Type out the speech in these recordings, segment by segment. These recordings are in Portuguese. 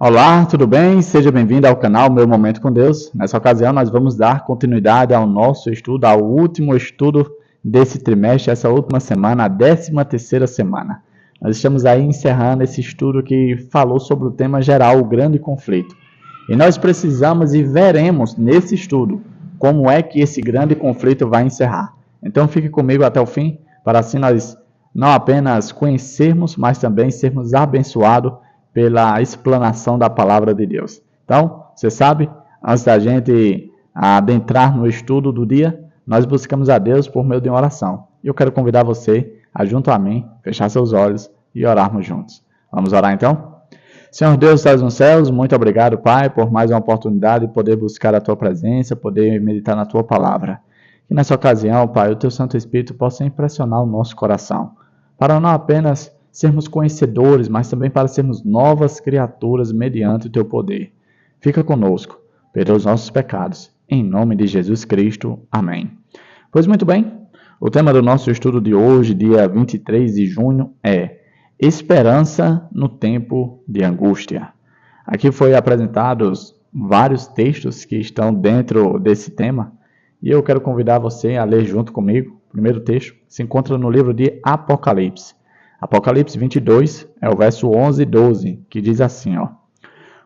Olá, tudo bem? Seja bem-vindo ao canal Meu Momento com Deus. Nessa ocasião, nós vamos dar continuidade ao nosso estudo, ao último estudo desse trimestre, essa última semana, a 13ª semana. Nós estamos aí encerrando esse estudo que falou sobre o tema geral, o grande conflito. E nós precisamos e veremos nesse estudo como é que esse grande conflito vai encerrar. Então fique comigo até o fim, para assim nós não apenas conhecermos, mas também sermos abençoados pela explanação da palavra de Deus. Então, você sabe, antes da gente adentrar no estudo do dia, nós buscamos a Deus por meio de uma oração. E eu quero convidar você a, junto a mim, fechar seus olhos e orarmos juntos. Vamos orar então? Senhor Deus, estás nos céus, muito obrigado, Pai, por mais uma oportunidade de poder buscar a Tua presença, poder meditar na Tua palavra. Que nessa ocasião, Pai, o Teu Santo Espírito possa impressionar o nosso coração, para não apenas sermos conhecedores, mas também para sermos novas criaturas mediante o Teu poder. Fica conosco, perdoa os nossos pecados. Em nome de Jesus Cristo. Amém. Pois muito bem, o tema do nosso estudo de hoje, dia 23 de junho, é Esperança no Tempo de Angústia. Aqui foi apresentados vários textos que estão dentro desse tema, e eu quero convidar você a ler junto comigo. O primeiro texto se encontra no livro de Apocalipse. Apocalipse 22 é o verso 11 e 12, que diz assim,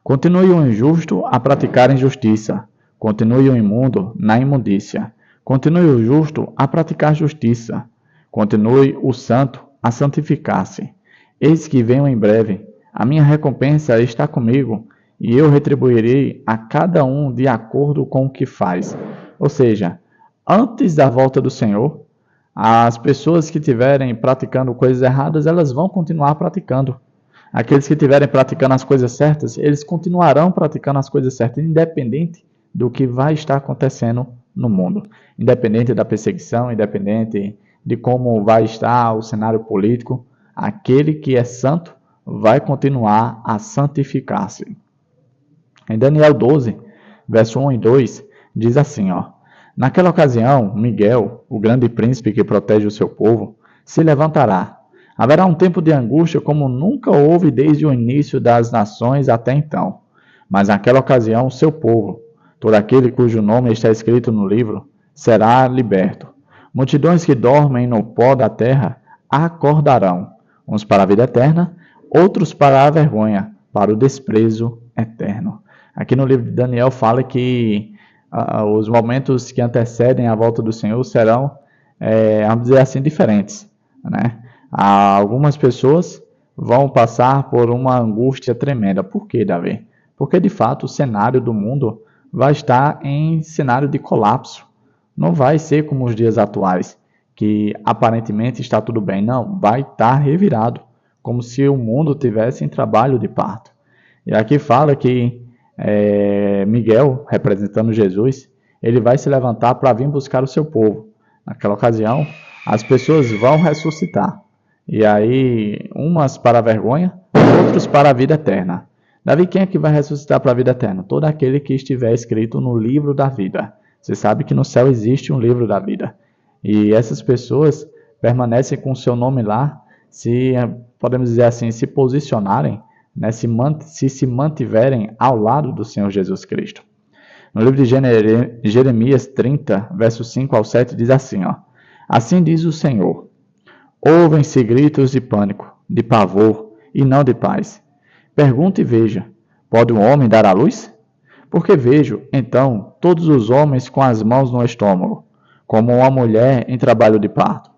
Continue o injusto a praticar injustiça, continue o imundo na imundícia, continue o justo a praticar justiça, continue o santo a santificar-se. Eis que venho em breve, a minha recompensa está comigo, e eu retribuirei a cada um de acordo com o que faz. Ou seja, antes da volta do Senhor, as pessoas que estiverem praticando coisas erradas, elas vão continuar praticando. Aqueles que estiverem praticando as coisas certas, eles continuarão praticando as coisas certas, independente do que vai estar acontecendo no mundo. Independente da perseguição, independente de como vai estar o cenário político, aquele que é santo vai continuar a santificar-se. Em Daniel 12, verso 1 e 2, diz assim, Naquela ocasião, Miguel, o grande príncipe que protege o seu povo, se levantará. Haverá um tempo de angústia como nunca houve desde o início das nações até então. Mas naquela ocasião, o seu povo, todo aquele cujo nome está escrito no livro, será liberto. Multidões que dormem no pó da terra acordarão, uns para a vida eterna, outros para a vergonha, para o desprezo eterno. Aqui no livro de Daniel fala que os momentos que antecedem a volta do Senhor serão, vamos dizer assim, diferentes, né? Algumas pessoas vão passar por uma angústia tremenda. Por quê, Davi? Porque, de fato, o cenário do mundo vai estar em cenário de colapso. Não vai ser como os dias atuais, que aparentemente está tudo bem. Não, vai estar revirado, como se o mundo tivesse em trabalho de parto. E aqui fala que Miguel, representando Jesus, ele vai se levantar para vir buscar o seu povo. Naquela ocasião, as pessoas vão ressuscitar. E aí, umas para a vergonha, outros para a vida eterna. Davi, quem é que vai ressuscitar para a vida eterna? Todo aquele que estiver escrito no livro da vida. Você sabe que no céu existe um livro da vida. E essas pessoas permanecem com o seu nome lá, se, podemos dizer assim, se posicionarem, né, se mantiverem ao lado do Senhor Jesus Cristo. No livro de Jeremias 30, versos 5 ao 7, diz assim, Assim diz o Senhor, ouvem-se gritos de pânico, de pavor e não de paz. Pergunte e veja, pode um homem dar à luz? Porque vejo, então, todos os homens com as mãos no estômago, como uma mulher em trabalho de parto.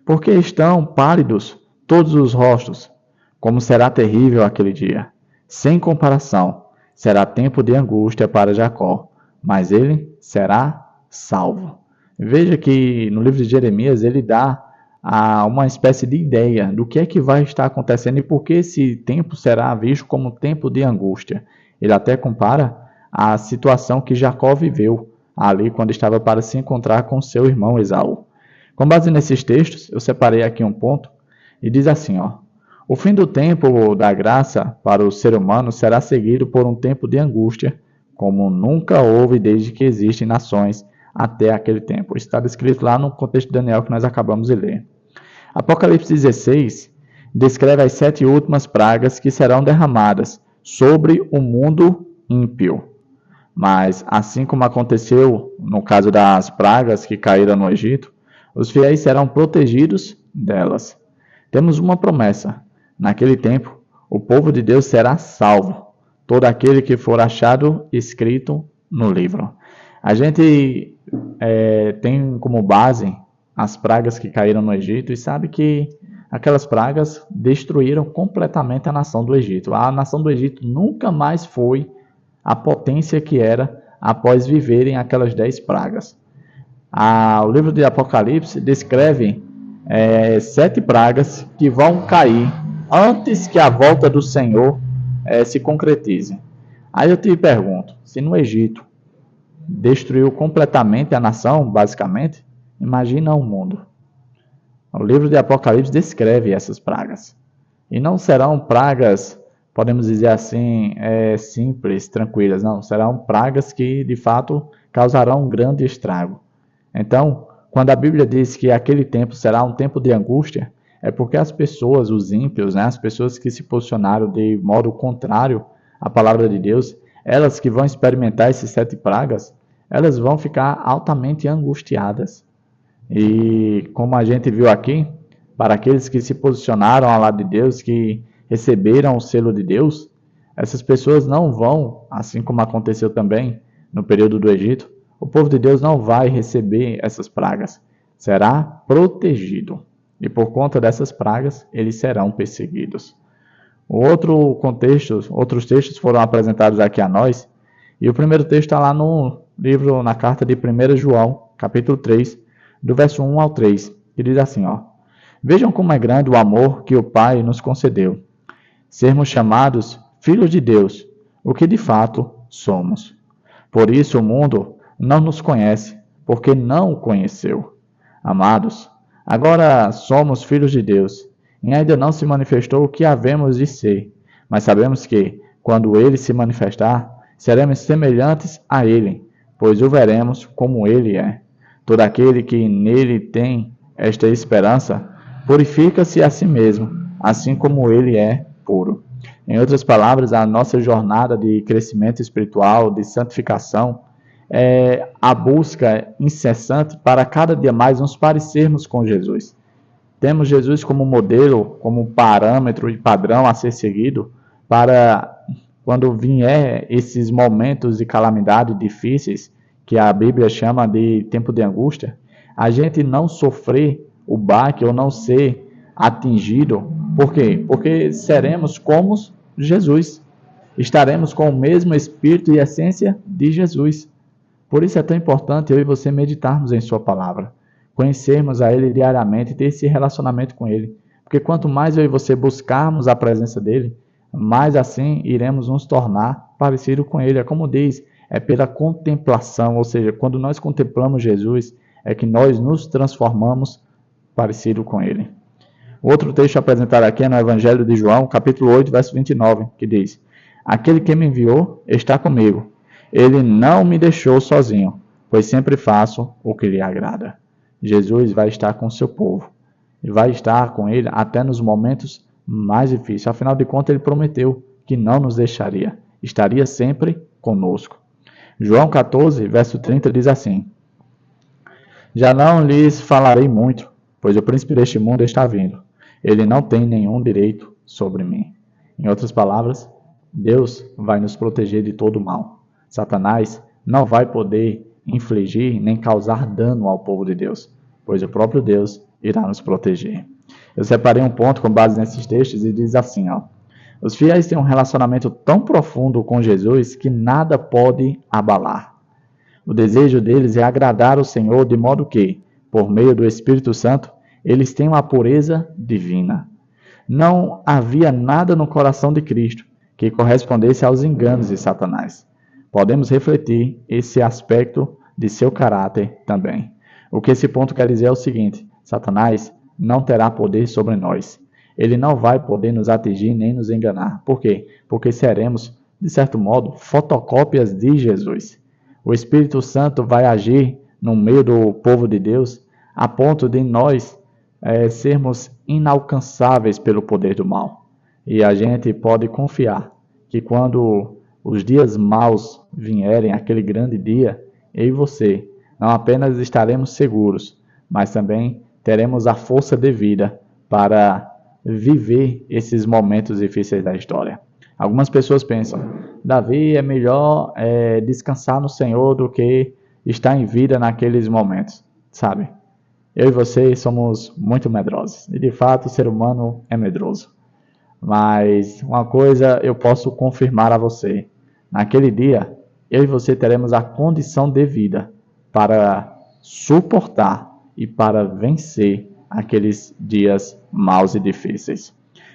Porque estão pálidos todos os rostos. Como será terrível aquele dia! Sem comparação, será tempo de angústia para Jacó, mas ele será salvo. Veja que no livro de Jeremias ele dá uma espécie de ideia do que é que vai estar acontecendo e por que esse tempo será visto como tempo de angústia. Ele até compara a situação que Jacó viveu ali quando estava para se encontrar com seu irmão Esaú. Com base nesses textos, eu separei aqui um ponto e diz assim, O fim do tempo da graça para o ser humano será seguido por um tempo de angústia, como nunca houve desde que existem nações até aquele tempo. Isso está descrito lá no contexto de Daniel que nós acabamos de ler. Apocalipse 16 descreve as 7 últimas pragas que serão derramadas sobre o mundo ímpio. Mas, assim como aconteceu no caso das pragas que caíram no Egito, os fiéis serão protegidos delas. Temos uma promessa: naquele tempo, o povo de Deus será salvo, todo aquele que for achado escrito no livro. A gente tem como base as pragas que caíram no Egito e sabe que aquelas pragas destruíram completamente a nação do Egito. A nação do Egito nunca mais foi a potência que era após viverem aquelas 10 pragas. O livro de Apocalipse descreve 7 pragas que vão cair antes que a volta do Senhor se concretize. Aí eu te pergunto, se no Egito destruiu completamente a nação, basicamente, imagina o mundo. O livro de Apocalipse descreve essas pragas. E não serão pragas, podemos dizer assim, simples, tranquilas. Não, serão pragas que, de fato, causarão um grande estrago. Então, quando a Bíblia diz que aquele tempo será um tempo de angústia, é porque as pessoas, os ímpios, as pessoas que se posicionaram de modo contrário à palavra de Deus, elas que vão experimentar esses 7 pragas, elas vão ficar altamente angustiadas. E como a gente viu aqui, para aqueles que se posicionaram ao lado de Deus, que receberam o selo de Deus, essas pessoas não vão, assim como aconteceu também no período do Egito, o povo de Deus não vai receber essas pragas, será protegido. E por conta dessas pragas, eles serão perseguidos. Outros textos foram apresentados aqui a nós, e o primeiro texto está lá no livro, na carta de 1 João, capítulo 3, do verso 1 ao 3, que diz assim, Vejam como é grande o amor que o Pai nos concedeu, sermos chamados filhos de Deus, o que de fato somos. Por isso o mundo não nos conhece, porque não o conheceu. Amados, agora somos filhos de Deus, e ainda não se manifestou o que havemos de ser, mas sabemos que, quando ele se manifestar, seremos semelhantes a ele, pois o veremos como ele é. Todo aquele que nele tem esta esperança, purifica-se a si mesmo, assim como ele é puro. Em outras palavras, a nossa jornada de crescimento espiritual, de santificação, é a busca incessante para cada dia mais nos parecermos com Jesus. Temos Jesus como modelo, como parâmetro e padrão a ser seguido para quando vier esses momentos de calamidade difíceis, que a Bíblia chama de tempo de angústia, a gente não sofrer o baque ou não ser atingido. Por quê? Porque seremos como Jesus. Estaremos com o mesmo espírito e essência de Jesus. Por isso é tão importante eu e você meditarmos em sua palavra, conhecermos a Ele diariamente e ter esse relacionamento com Ele. Porque quanto mais eu e você buscarmos a presença dEle, mais assim iremos nos tornar parecidos com Ele. É como diz, é pela contemplação, ou seja, quando nós contemplamos Jesus, é que nós nos transformamos parecido com Ele. Outro texto apresentado aqui é no Evangelho de João, capítulo 8, verso 29, que diz: Aquele que me enviou está comigo. Ele não me deixou sozinho, pois sempre faço o que lhe agrada. Jesus vai estar com o seu povo. E vai estar com ele até nos momentos mais difíceis. Afinal de contas, ele prometeu que não nos deixaria. Estaria sempre conosco. João 14, verso 30 diz assim: Já não lhes falarei muito, pois o príncipe deste mundo está vindo. Ele não tem nenhum direito sobre mim. Em outras palavras, Deus vai nos proteger de todo o mal. Satanás não vai poder infligir nem causar dano ao povo de Deus, pois o próprio Deus irá nos proteger. Eu separei um ponto com base nesses textos e diz assim, Os fiéis têm um relacionamento tão profundo com Jesus que nada pode abalar. O desejo deles é agradar o Senhor de modo que, por meio do Espírito Santo, eles tenham a pureza divina. Não havia nada no coração de Cristo que correspondesse aos enganos de Satanás. Podemos refletir esse aspecto de seu caráter também. O que esse ponto quer dizer é o seguinte: Satanás não terá poder sobre nós. Ele não vai poder nos atingir nem nos enganar. Por quê? Porque seremos, de certo modo, fotocópias de Jesus. O Espírito Santo vai agir no meio do povo de Deus a ponto de nós sermos inalcançáveis pelo poder do mal. E a gente pode confiar que quando os dias maus vierem, aquele grande dia, eu e você não apenas estaremos seguros, mas também teremos a força devida para viver esses momentos difíceis da história. Algumas pessoas pensam, Davi, é melhor descansar no Senhor do que estar em vida naqueles momentos, sabe? Eu e você somos muito medrosos, e de fato o ser humano é medroso. Mas uma coisa eu posso confirmar a você, naquele dia, eu e você teremos a condição devida para suportar e para vencer aqueles dias maus e difíceis.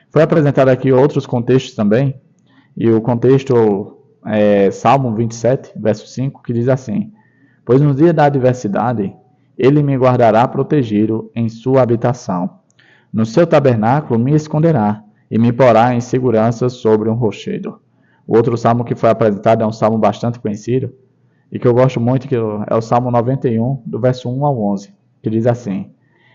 Foi apresentado aqui outros contextos também, e o contexto é Salmo 27, verso 5, que diz assim: Pois no dia da adversidade, ele me guardará protegido em sua habitação. No seu tabernáculo me esconderá e me porá em segurança sobre um rochedo. O outro salmo que foi apresentado é um salmo bastante conhecido e que eu gosto muito, que é o Salmo 91, do verso 1 ao 11, que diz assim: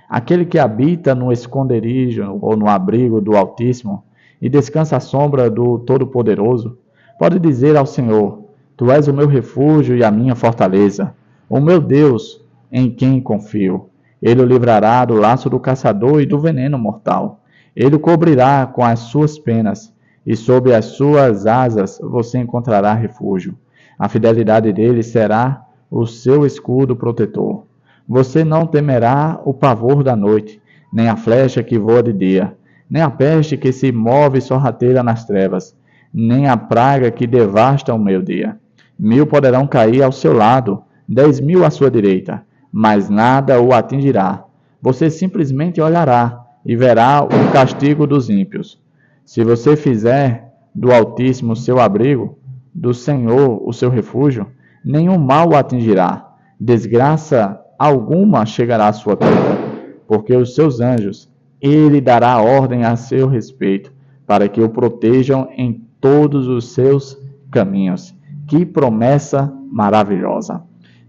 Aquele que habita no esconderijo ou no abrigo do Altíssimo e descansa à sombra do Todo-Poderoso, pode dizer ao Senhor: Tu és o meu refúgio e a minha fortaleza, o meu Deus em quem confio. Ele o livrará do laço do caçador e do veneno mortal. Ele o cobrirá com as suas penas, e sob as suas asas você encontrará refúgio. A fidelidade dele será o seu escudo protetor. Você não temerá o pavor da noite, nem a flecha que voa de dia, nem a peste que se move sorrateira nas trevas, nem a praga que devasta o meio-dia. 1.000 poderão cair ao seu lado, 10.000 à sua direita, mas nada o atingirá. Você simplesmente olhará e verá o castigo dos ímpios. Se você fizer do Altíssimo seu abrigo, do Senhor o seu refúgio, nenhum mal o atingirá, desgraça alguma chegará à sua tenda, porque os seus anjos, ele dará ordem a seu respeito, para que o protejam em todos os seus caminhos. Que promessa maravilhosa!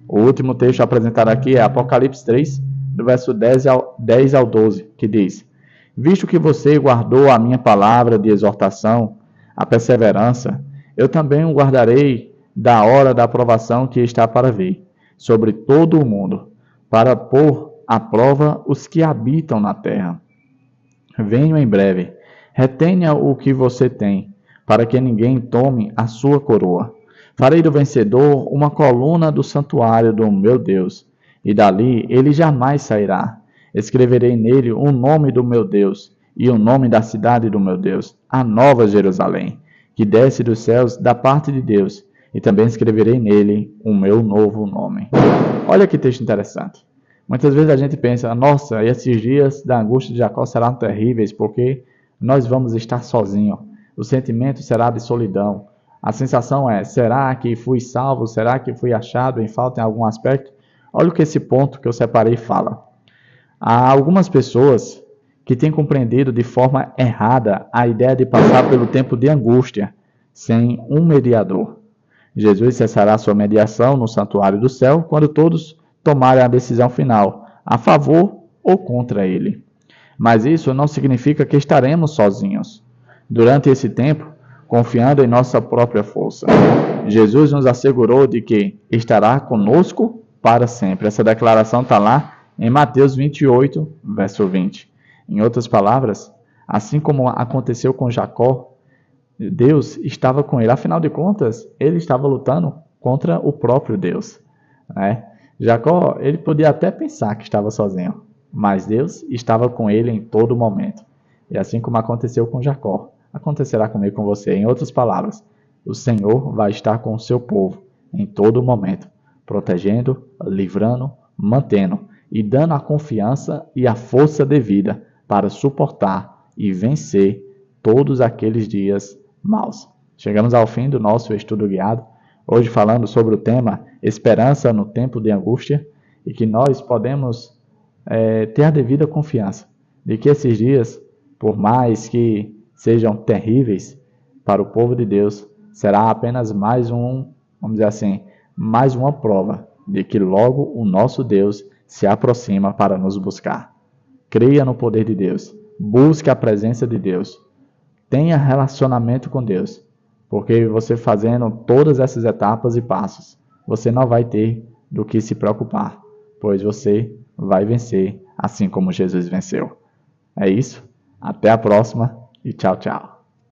O último texto apresentado aqui é Apocalipse 3, do verso 10 ao 12, que diz: Visto que você guardou a minha palavra de exortação, a perseverança, eu também o guardarei da hora da aprovação que está para vir, sobre todo o mundo, para pôr à prova os que habitam na terra. Venho em breve, retenha o que você tem, para que ninguém tome a sua coroa. Farei do vencedor uma coluna do santuário do meu Deus, e dali ele jamais sairá. Escreverei nele o nome do meu Deus, e o nome da cidade do meu Deus, a nova Jerusalém, que desce dos céus da parte de Deus, e também escreverei nele o meu novo nome. Olha que texto interessante. Muitas vezes a gente pensa, nossa, esses dias da angústia de Jacó serão terríveis, porque nós vamos estar sozinhos. O sentimento será de solidão. A sensação é, será que fui salvo? Será que fui achado em falta em algum aspecto? Olha o que esse ponto que eu separei fala. Há algumas pessoas que têm compreendido de forma errada a ideia de passar pelo tempo de angústia sem um mediador. Jesus cessará sua mediação no santuário do céu quando todos tomarem a decisão final, a favor ou contra ele. Mas isso não significa que estaremos sozinhos. Durante esse tempo, confiando em nossa própria força, Jesus nos assegurou de que estará conosco para sempre. Essa declaração está lá em Mateus 28, verso 20. Em outras palavras, assim como aconteceu com Jacó, Deus estava com ele. Afinal de contas, ele estava lutando contra o próprio Deus, né? Jacó, ele podia até pensar que estava sozinho, mas Deus estava com ele em todo momento. E assim como aconteceu com Jacó, acontecerá comigo e com você. Em outras palavras, o Senhor vai estar com o seu povo em todo momento, protegendo, livrando, mantendo e dando a confiança e a força devida para suportar e vencer todos aqueles dias maus. Chegamos ao fim do nosso estudo guiado, hoje falando sobre o tema Esperança no tempo de angústia, e que nós podemos ter a devida confiança de que esses dias, por mais que sejam terríveis para o povo de Deus, será apenas mais vamos dizer assim, mais uma prova de que logo o nosso Deus se aproxima para nos buscar. Creia no poder de Deus, busque a presença de Deus, tenha relacionamento com Deus, Porque você fazendo todas essas etapas e passos, você não vai ter do que se preocupar, pois você vai vencer assim como Jesus venceu. É isso, até a próxima e tchau, tchau.